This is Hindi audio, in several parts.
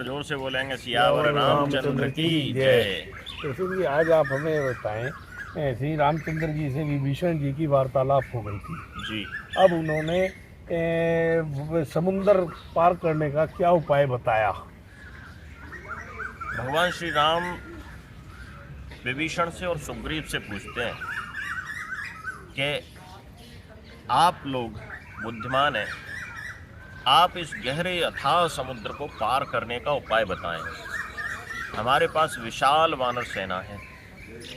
और जोर से बोलेंगे सियावर रामचंद्र की जय। तो इसलिए आज आप हमें बताएं, श्री रामचंद्र जी से विभीषण जी की वार्तालाप हो गई थी। जी। अब उन्होंने समुद्र पार करने का क्या उपाय बताया? भगवान श्री राम विभीषण से और सुग्रीव से पूछते हैं कि आप लोग बुद्धिमान हैं, आप इस गहरे अथाह समुद्र को पार करने का उपाय बताएं। हमारे पास विशाल वानर सेना है,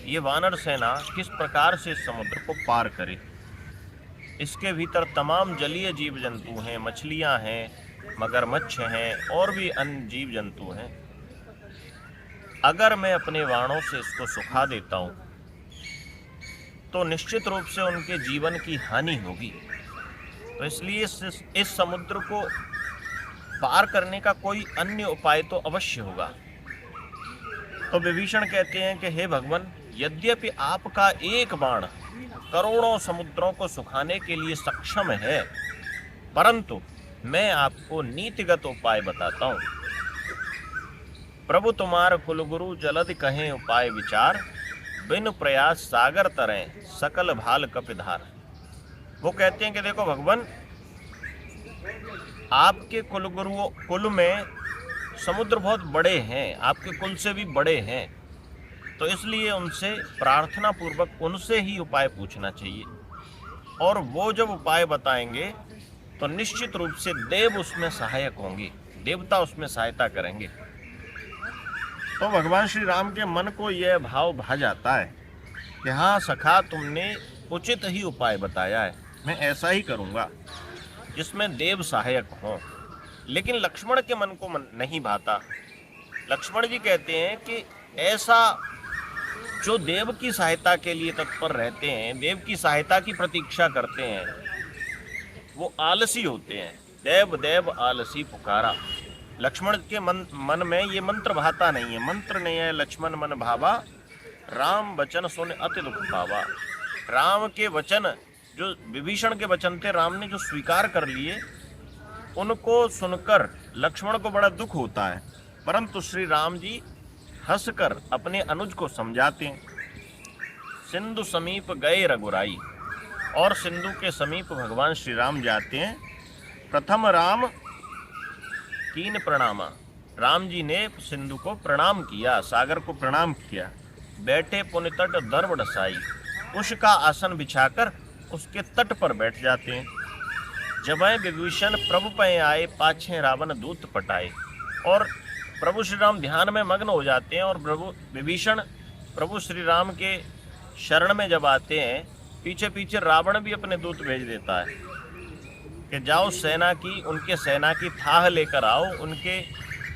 ये वानर सेना किस प्रकार से इस समुद्र को पार करे। इसके भीतर तमाम जलीय जीव जंतु हैं, मछलियां हैं, मगरमच्छ हैं और भी अन्य जीव जंतु हैं। अगर मैं अपने बाणों से इसको सुखा देता हूं तो निश्चित रूप से उनके जीवन की हानि होगी। तो इसलिए इस समुद्र को पार करने का कोई अन्य उपाय तो अवश्य होगा। तो विभीषण कहते हैं कि हे भगवान, यद्यपि आपका एक बाण करोड़ों समुद्रों को सुखाने के लिए सक्षम है, परंतु मैं आपको नीतिगत उपाय बताता हूं। प्रभु तुम्हार कुलगुरु जलद कहें उपाय विचार, बिन प्रयास सागर तरें सकल भाल कपिधार। वो कहते हैं कि देखो भगवान, आपके कुलगुरुओं कुल में समुद्र बहुत बड़े हैं, आपके कुल से भी बड़े हैं, तो इसलिए उनसे प्रार्थना पूर्वक उनसे ही उपाय पूछना चाहिए। और वो जब उपाय बताएंगे तो निश्चित रूप से देव उसमें सहायक होंगे, देवता उसमें सहायता करेंगे। तो भगवान श्री राम के मन को यह भाव भा जाता है कि हाँ सखा, तुमने उचित ही उपाय बताया है, मैं ऐसा ही करूँगा जिसमें देव सहायक हों। लेकिन लक्ष्मण के मन को नहीं भाता। लक्ष्मण जी कहते हैं कि ऐसा जो देव की सहायता के लिए तत्पर रहते हैं, देव की सहायता की प्रतीक्षा करते हैं, वो आलसी होते हैं। देव देव आलसी पुकारा। लक्ष्मण के मन में ये मंत्र भाता नहीं है। मंत्र नहीं है लक्ष्मण मन भावा, राम वचन सुन अति दुख पावा। राम के वचन, जो विभीषण के वचन थे, राम ने जो स्वीकार कर लिए, उनको सुनकर लक्ष्मण को बड़ा दुख होता है। परंतु श्री राम जी हंसकर अपने अनुज को समझाते हैं। सिंधु समीप गए रघुराई, और सिंधु के समीप भगवान श्री राम जाते हैं। प्रथम राम कीन प्रणामा, राम जी ने सिंधु को प्रणाम किया, सागर को प्रणाम किया। बैठे पुण्य तट दर्व डसाई, उसका आसन बिछाकर उसके तट पर बैठ जाते हैं। जब विभीषण प्रभु पै आए, पाछे रावण दूत पटाए। और प्रभु श्री राम ध्यान में मग्न हो जाते हैं और विभीषण प्रभु श्री राम के शरण में जब आते हैं, पीछे पीछे रावण भी अपने दूत भेज देता है कि जाओ उनके सेना की थाह लेकर आओ, उनके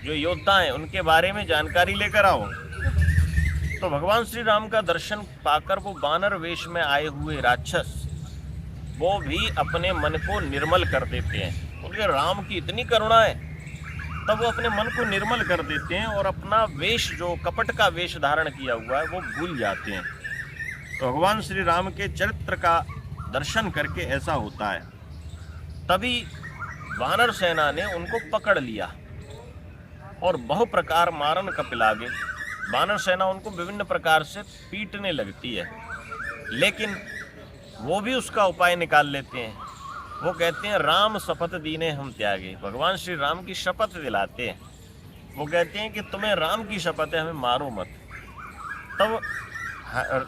जो योद्धा हैं उनके बारे में जानकारी लेकर आओ। तो भगवान श्री राम का दर्शन पाकर वो वानर वेश में आए हुए राक्षस, वो भी अपने मन को निर्मल कर देते हैं। उनके राम की इतनी करुणा है, तब वो अपने मन को निर्मल कर देते हैं और अपना वेश, जो कपट का वेश धारण किया हुआ है, वो भूल जाते हैं। तो भगवान श्री राम के चरित्र का दर्शन करके ऐसा होता है। तभी वानर सेना ने उनको पकड़ लिया और बहु प्रकार मारन कपिलागे। वानर सेना उनको विभिन्न प्रकार से पीटने लगती है, लेकिन वो भी उसका उपाय निकाल लेते हैं। वो कहते हैं राम शपथ दीने हम त्यागे, भगवान श्री राम की शपथ दिलाते हैं। वो कहते हैं कि तुम्हें राम की शपथ है, हमें मारो मत। तब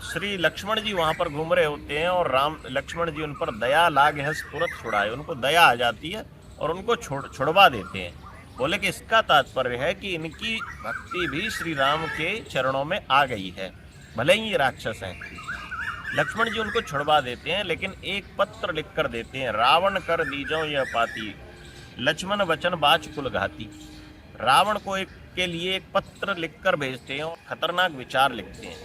श्री लक्ष्मण जी वहाँ पर घूम रहे होते हैं और लक्ष्मण जी उन पर दया लागे हंस तुरंत छुड़ाए, उनको दया आ जाती है और उनको छुड़वा देते हैं। बोले कि इसका तात्पर्य है कि इनकी भक्ति भी श्री राम के चरणों में आ गई है, भले ही ये राक्षस हैं। लक्ष्मण जी उनको छुड़वा देते हैं, लेकिन एक पत्र लिख कर देते हैं, रावण कर दीजो यह पाती, लक्ष्मण वचन बाच कुल घाती। रावण को के लिए एक पत्र लिखकर भेजते हैं और खतरनाक विचार लिखते हैं।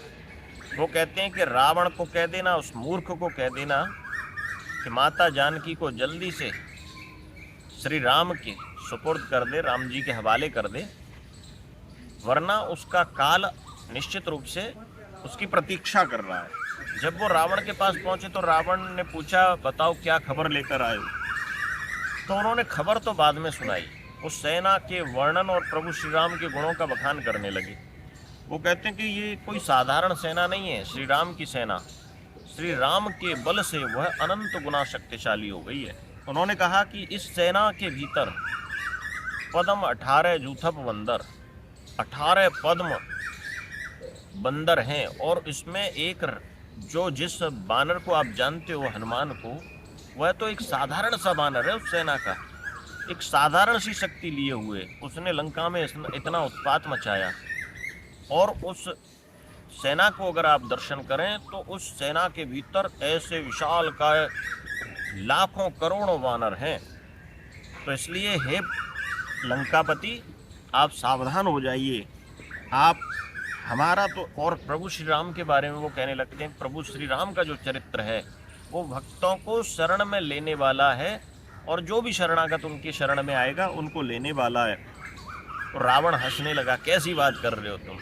वो कहते हैं कि रावण को कह देना, उस मूर्ख को कह देना कि माता जानकी को जल्दी से श्री राम के सुपुर्द कर दे, राम जी के हवाले कर दे, वरना उसका काल निश्चित रूप से उसकी प्रतीक्षा कर रहा है। जब वो रावण के पास पहुंचे तो रावण ने पूछा, बताओ क्या खबर लेकर आए हो? तो उन्होंने खबर तो बाद में सुनाई। उस सेना के वर्णन और प्रभु श्री राम के गुणों का बखान करने लगे। वो कहते हैं कि ये कोई साधारण सेना नहीं है, श्री राम की सेना, श्री राम के बल से वह अनंत गुना शक्तिशाली हो गई है। उन्होंने कहा कि इस सेना के भीतर पद्म 18 जूथप बंदर, 18 पद्म बंदर हैं, और इसमें एक जो जिस बानर को आप जानते हो हनुमान को, वह तो एक साधारण सा बानर है उस सेना का, एक साधारण सी शक्ति लिए हुए उसने लंका में इतना उत्पात मचाया। और उस सेना को अगर आप दर्शन करें तो उस सेना के भीतर ऐसे विशाल काय लाखों करोड़ों वानर हैं। तो इसलिए हे लंकापति, आप सावधान हो जाइए। आप हमारा तो, और प्रभु श्री राम के बारे में वो कहने लगते हैं, प्रभु श्री राम का जो चरित्र है वो भक्तों को शरण में लेने वाला है, और जो भी शरणागत उनके शरण में आएगा उनको लेने वाला है। तो रावण हंसने लगा, कैसी बात कर रहे हो तुम,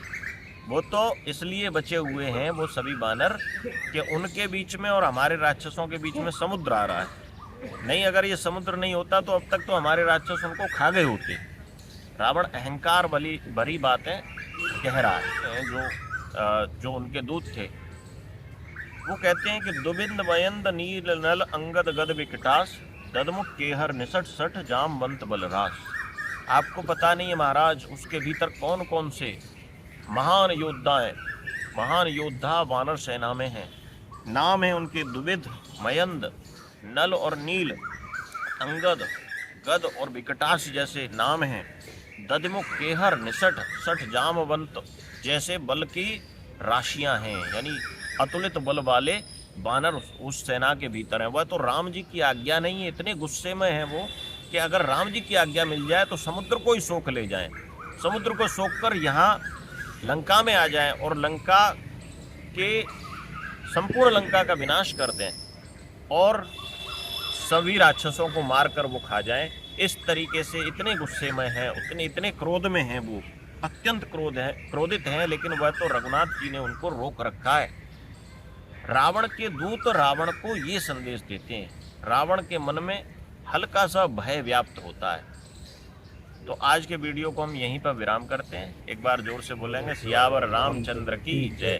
वो तो इसलिए बचे हुए हैं वो सभी बानर कि उनके बीच में और हमारे राक्षसों के बीच में समुद्र आ रहा है। नहीं, अगर ये समुद्र नहीं होता तो अब तक तो हमारे राक्षस उनको खा गए होते। रावण अहंकार भरी बातें कह रहा है। जो उनके दूत थे वो कहते हैं कि दुबिंद मयंद नील नल अंगद गद विकटास ददमुख केहर निसट सठ जामवंत बलरास। आपको पता नहीं है महाराज, उसके भीतर कौन कौन से महान योद्धा वानर सेना में हैं। नाम है उनके दुबिध, मयंद, नल और नील, अंगद, गद और विकटास जैसे नाम हैं। ददमुख केहर निसठ सठ जामवंत जैसे बल की राशियां हैं, यानी अतुलित बल वाले बानर उस सेना के भीतर हैं। वह तो राम जी की आज्ञा नहीं है, इतने गुस्से में हैं वो कि अगर राम जी की आज्ञा मिल जाए तो समुद्र को ही सोख ले जाएं, समुद्र को सोख कर यहाँ लंका में आ जाएं और लंका के संपूर्ण लंका का विनाश कर दें और सभी राक्षसों को मारकर वो खा जाएं। इस तरीके से इतने गुस्से में हैं, इतने क्रोध में हैं, वो अत्यंत क्रोधित हैं, लेकिन वह तो रघुनाथ जी ने उनको रोक रखा है। रावण के दूत रावण को ये संदेश देते हैं, रावण के मन में हल्का सा भय व्याप्त होता है। तो आज के वीडियो को हम यहीं पर विराम करते हैं। एक बार जोर से बोलेंगे, सियावर रामचंद्र की जय।